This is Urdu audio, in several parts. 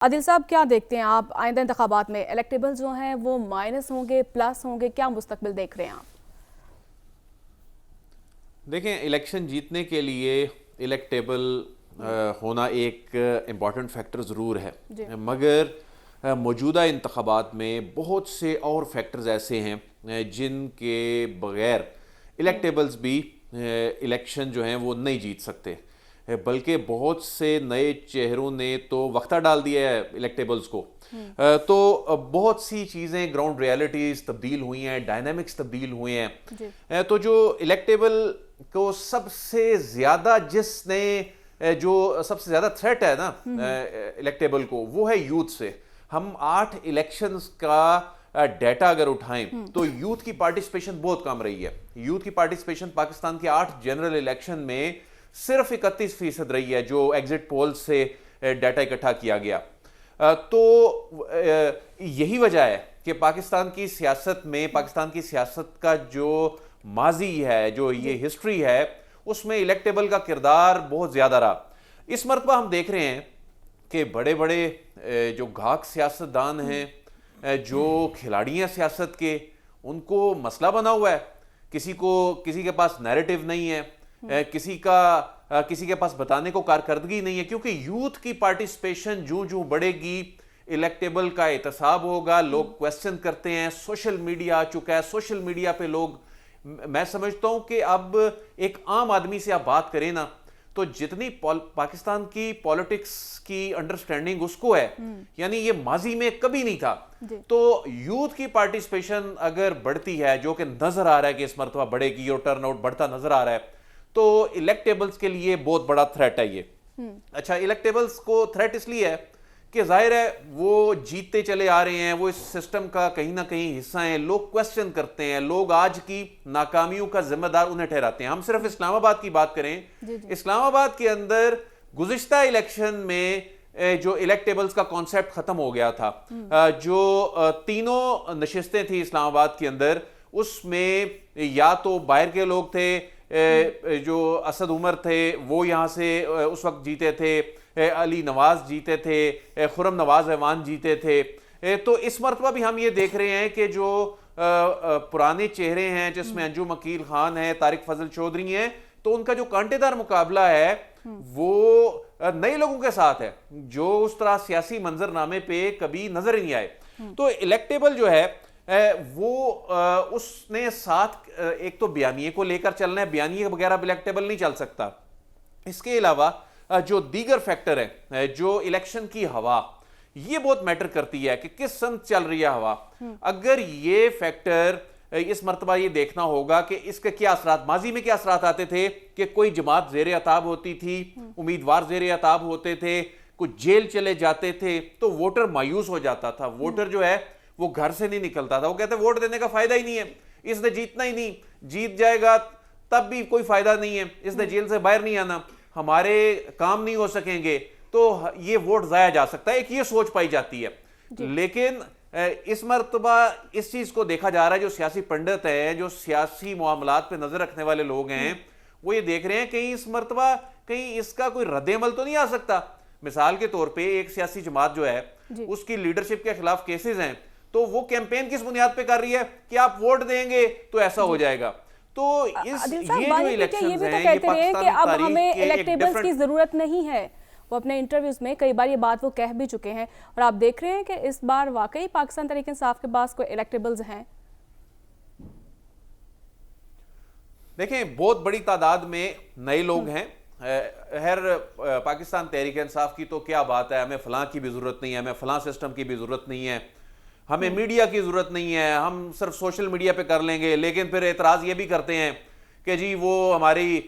عادل صاحب کیا دیکھتے ہیں آپ آئندہ انتخابات میں الیکٹیبل جو ہیں وہ مائنس ہوں گے پلس ہوں گے، کیا مستقبل دیکھ رہے ہیں آپ؟ دیکھیں الیکشن جیتنے کے لیے الیکٹیبل ہونا ایک امپورٹنٹ فیکٹر ضرور ہے، مگر موجودہ انتخابات میں بہت سے اور فیکٹرز ایسے ہیں جن کے بغیر الیکٹیبلز بھی الیکشن جو ہیں وہ نہیں جیت سکتے، بلکہ بہت سے نئے چہروں نے تو وقتہ ڈال دیا ہے الیکٹیبلز کو، تو بہت سی چیزیں گراؤنڈ ریالٹیز تبدیل ہوئی ہیں، ڈائنامکس تبدیل ہوئے ہیں، تو جو الیکٹیبل کو سب سے زیادہ جو سب سے زیادہ تھریٹ ہے نا الیکٹیبل کو، وہ ہے یوتھ سے۔ ہم 8 الیکشنز کا ڈیٹا اگر اٹھائیں تو یوتھ کی پارٹیسپیشن بہت کم رہی ہے۔ یوتھ کی پارٹیسپیشن پاکستان کے 8 جنرل الیکشن میں صرف 31% رہی ہے جو ایگزٹ پول سے ڈیٹا اکٹھا کیا گیا۔ تو یہی وجہ ہے کہ پاکستان کی سیاست کا جو ماضی ہے، جو یہ ہسٹری ہے، اس میں الیکٹیبل کا کردار بہت زیادہ رہا۔ اس مرتبہ ہم دیکھ رہے ہیں کہ بڑے بڑے جو گھاک سیاستدان ہیں، جو کھلاڑی ہیں سیاست کے، ان کو مسئلہ بنا ہوا ہے، کسی کے پاس نیریٹو نہیں ہے، کسی کے پاس بتانے کو کارکردگی نہیں ہے، کیونکہ یوتھ کی پارٹیسپیشن جوں بڑھے گی الیکٹیبل کا احتساب ہوگا، لوگ کویسچن کرتے ہیں، سوشل میڈیا آ چکا ہے، سوشل میڈیا پہ لوگ، میں سمجھتا ہوں کہ اب ایک عام آدمی سے آپ بات کریں نا تو جتنی پاکستان کی پولیٹکس کی انڈرسٹینڈنگ اس کو ہے، یعنی یہ ماضی میں کبھی نہیں تھا، تو یوتھ کی پارٹیسپیشن اگر بڑھتی ہے، جو کہ نظر آ رہا ہے کہ اس مرتبہ بڑھے گی اور ٹرن آؤٹ بڑھتا نظر آ رہا ہے، تو الیکٹیبلز کے لیے بہت بڑا تھریٹ ہے یہ۔ اچھا، الیکٹیبلز کو تھریٹ اس لیے ہے کہ ظاہر ہے وہ جیتتے چلے آ رہے ہیں، وہ اس سسٹم کا کہیں نہ کہیں حصہ ہیں، لوگ کویسچن کرتے ہیں، لوگ آج کی ناکامیوں کا ذمہ دار انہیں ٹھہراتے ہیں۔ ہم صرف اسلام آباد کی بات کریں، اسلام آباد کے اندر گزشتہ الیکشن میں جو الیکٹیبلز کا کانسیپٹ ختم ہو گیا تھا، جو تینوں نشستیں تھیں اسلام آباد کے اندر، اس میں یا تو باہر کے لوگ تھے، جو اسد عمر تھے وہ یہاں سے اس وقت جیتے تھے، علی نواز جیتے تھے، خرم نواز ایوان جیتے تھے، تو اس مرتبہ بھی ہم یہ دیکھ رہے ہیں کہ جو پرانے چہرے ہیں، جس میں انجم عقیل خان ہے، طارق فضل چودھری ہیں، تو ان کا جو کانٹے دار مقابلہ ہے وہ نئے لوگوں کے ساتھ ہے، جو اس طرح سیاسی منظر نامے پہ کبھی نظر ہی نہیں آئے۔ تو الیکٹیبل جو ہے وہ اس نے ساتھ ایک تو بیانیے کو لے کر چلنا ہے، بیانیے کے بغیر اب الیکٹیبل نہیں چل سکتا۔ اس کے علاوہ جو دیگر فیکٹر ہے، جو الیکشن کی ہوا، یہ بہت میٹر کرتی ہے کہ کس سمت چل رہی ہے ہوا۔ اگر یہ فیکٹر، اس مرتبہ یہ دیکھنا ہوگا کہ اس کے کیا اثرات، ماضی میں کیا اثرات آتے تھے کہ کوئی جماعت زیر عتاب ہوتی تھی، امیدوار زیر عتاب ہوتے تھے، کچھ جیل چلے جاتے تھے، تو ووٹر مایوس ہو جاتا تھا، ووٹر جو ہے وہ گھر سے نہیں نکلتا تھا، وہ کہتے ہیں ووٹ دینے کا فائدہ ہی نہیں ہے، اس نے جیتنا ہی نہیں، جیت جائے گا تب بھی کوئی فائدہ نہیں ہے، اس نے جیل سے باہر نہیں آنا، ہمارے کام نہیں ہو سکیں گے، تو یہ ووٹ ضائع جا سکتا ہے، ایک یہ سوچ پائی جاتی ہے۔ لیکن اس مرتبہ اس چیز کو دیکھا جا رہا ہے، جو سیاسی پنڈت ہیں، جو سیاسی معاملات پہ نظر رکھنے والے لوگ ہیں، وہ یہ دیکھ رہے ہیں کہ اس مرتبہ کہیں اس کا کوئی رد عمل تو نہیں آ سکتا۔ مثال کے طور پہ ایک سیاسی جماعت جو ہے اس کی لیڈرشپ کے خلاف کیسز ہیں، تو وہ کیمپین کس بنیاد پہ کر رہی ہے کہ آپ ووٹ دیں گے تو ایسا ہو جائے گا۔ تو یہ جو الیکشنز ہیں، یہ پاکستانی کہ اب تاریخ ہمیں کے ایک الیکٹیبلز کی ضرورت نہیں ہے، وہ اپنے انٹرویوز میں کئی بار یہ بات وہ کہہ بھی چکے ہیں، اور آپ دیکھ رہے ہیں کہ اس بار واقعی پاکستان تحریک انصاف کے پاس کوئی الیکٹیبلز ہیں؟ دیکھیں بہت بڑی تعداد میں نئے لوگ ہیں، پاکستان تحریک انصاف کی تو کیا بات ہے، ہمیں فلاں کی بھی ضرورت نہیں ہے، ہمیں فلاں سسٹم کی بھی ضرورت نہیں ہے، ہمیں میڈیا کی ضرورت نہیں ہے، ہم صرف سوشل میڈیا پہ کر لیں گے، لیکن پھر اعتراض یہ بھی کرتے ہیں کہ جی وہ ہماری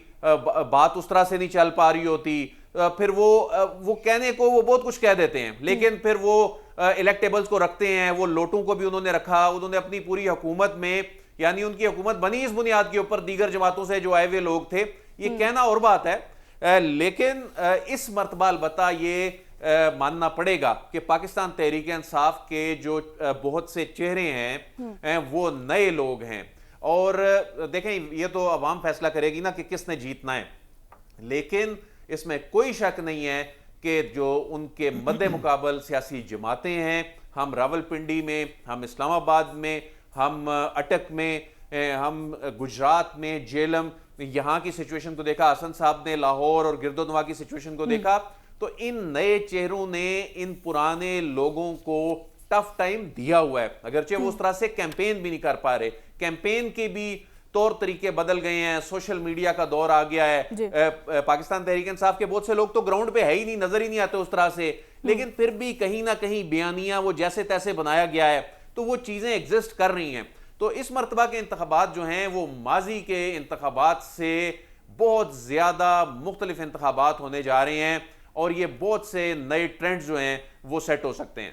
بات اس طرح سے نہیں چل پا رہی ہوتی، پھر وہ کہنے کو وہ بہت کچھ کہہ دیتے ہیں، لیکن پھر وہ الیکٹیبلز کو رکھتے ہیں، وہ لوٹوں کو بھی انہوں نے رکھا، انہوں نے اپنی پوری حکومت میں، یعنی ان کی حکومت بنی اس بنیاد کے اوپر دیگر جماعتوں سے جو آئے ہوئے لوگ تھے، یہ کہنا اور بات ہے، لیکن اس مرتبہ البتہ یہ ماننا پڑے گا کہ پاکستان تحریک انصاف کے جو بہت سے چہرے ہیں وہ نئے لوگ ہیں، اور دیکھیں یہ تو عوام فیصلہ کرے گی نا کہ کس نے جیتنا ہے، لیکن اس میں کوئی شک نہیں ہے کہ جو ان کے مد مقابل سیاسی جماعتیں ہیں، ہم راولپنڈی میں، ہم اسلام آباد میں، ہم اٹک میں، ہم گجرات میں، جیلم، یہاں کی سچویشن کو دیکھا، حسن صاحب نے لاہور اور گردودنوا کی سچویشن کو دیکھا، تو ان نئے چہروں نے ان پرانے لوگوں کو ٹف ٹائم دیا ہوا ہے، اگرچہ وہ اس طرح سے کیمپین بھی نہیں کر پا رہے، کیمپین کے بھی طور طریقے بدل گئے ہیں، سوشل میڈیا کا دور آ گیا ہے، پاکستان تحریک انصاف کے بہت سے لوگ تو گراؤنڈ پہ ہے ہی نہیں، نظر ہی نہیں آتے اس طرح سے، لیکن پھر بھی کہیں نہ کہیں بیانیاں وہ جیسے تیسے بنایا گیا ہے، تو وہ چیزیں ایگزسٹ کر رہی ہیں. تو اس مرتبہ کے انتخابات جو ہیں وہ ماضی کے انتخابات سے بہت زیادہ مختلف انتخابات ہونے جا رہے ہیں، اور یہ بہت سے نئے ٹرینڈز جو ہیں وہ سیٹ ہو سکتے ہیں.